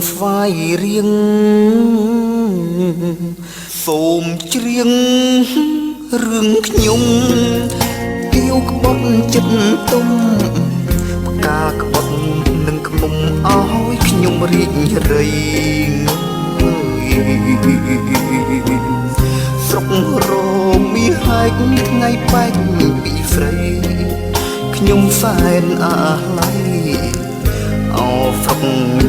ស្វាយរៀងសូមច្រៀងរឿងខ្ញុំទាវក្បត់ចិត្តទុំផ្កាក្បត់នឹងខ្មុំអោយខ្ញុំរីករាយស្រុករមីហែកថ្ងៃបែកពីស្រីខ្ញុំសែនអាឡ័យអោស្រុក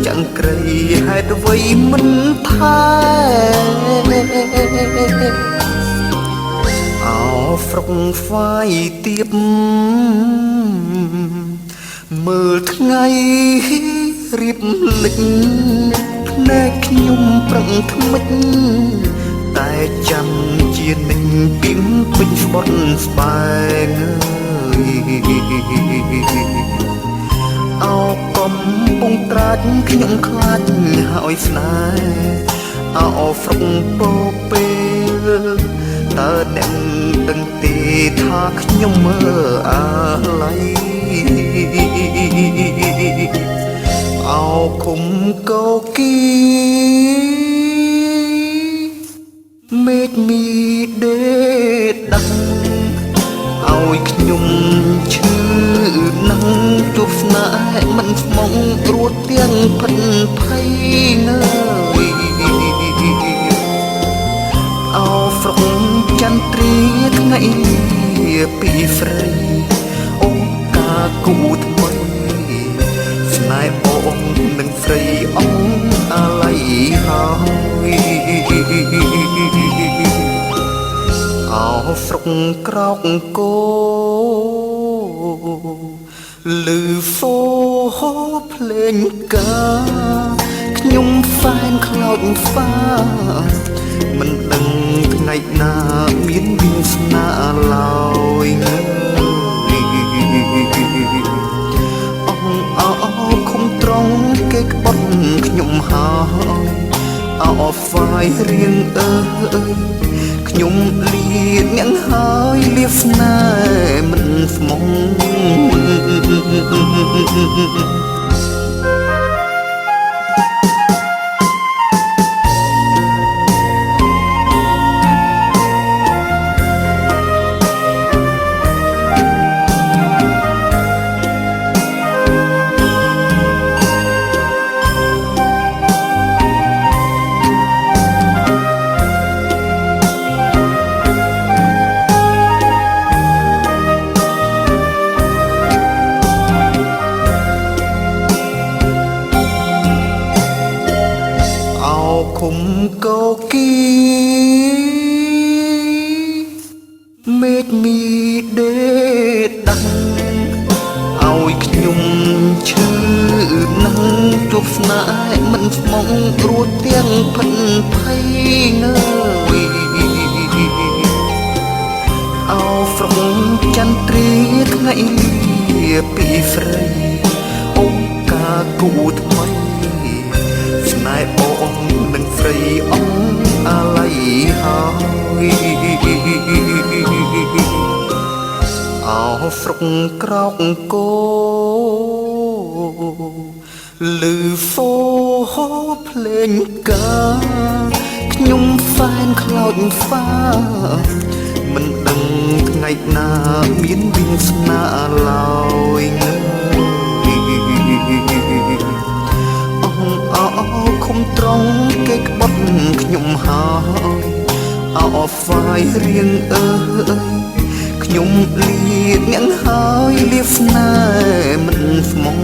ចង្ក្រីហេតុអ្វីមិនថែអោស្រុកស្វាយទៀបមើលថ្ងៃរៀបលិចភ្នែកខ្ញុំប្រឹងថ្មិចតែចាំជានិញពីមពេញស្បត់ស្បែងអោកំពុងត្រាច់ខ្ញុំខ្លាចហើយស្នេហ៍អោស្រុកពោពេលតើអ្នកដឹងទេថាខ្ញុំមើលអាឡ័យអោគុំកោគីមេឃមីដេដឹងឲ្យខ្ញុំឈឺនឹងជួបស្នេហ៍មិនស្មងរួតទាំងភិនភ័យងើយអោស្រុកចន្ទ្រាថ្ងៃពីស្រីអូកាគូថ្មីស្នេហ៍បងនឹងស្រីអង្គអាឡ័យហើយអោស្រុកក្រោកគោលឺសូភ្លេងកាខ្ញុំសែនខ្លោចស្វាមិនដឹងថ្ងៃណាមានវាសនាឡើយអោខំត្រង់គេក្បត់ខ្ញុំហើយអោស្វាយរៀងអើយខ្ញុំលៀតអ្នកហើយលៀបស្នេហ៍មិនស្មងគុំកោគីមេឃមីដេដឹងឲ្យខ្ញុំឈឺនឹងជួបស្នេហ៍មិនស្មងរួតទាំងភិនភ័យងើយអោស្រុកចន្ទ្រាថ្ងៃពីស្រីអូកាគូថ្មីស្នេហ៍បងនឹងស្រីអង្គអាឡ័យហើយអោស្រុកក្រោកគោលឺសូភ្លេងកាខ្ញុំសែនខ្លោចស្វាមិនដឹងថ្ងៃណាមានវាសនាឡើយអោខំត្រង់គេក្បត់ខ្ញុំហើយអោស្វាយរៀងអើយខ្ញុំលៀតអ្នកហើយលៀបស្នេហ៍មិនស្មង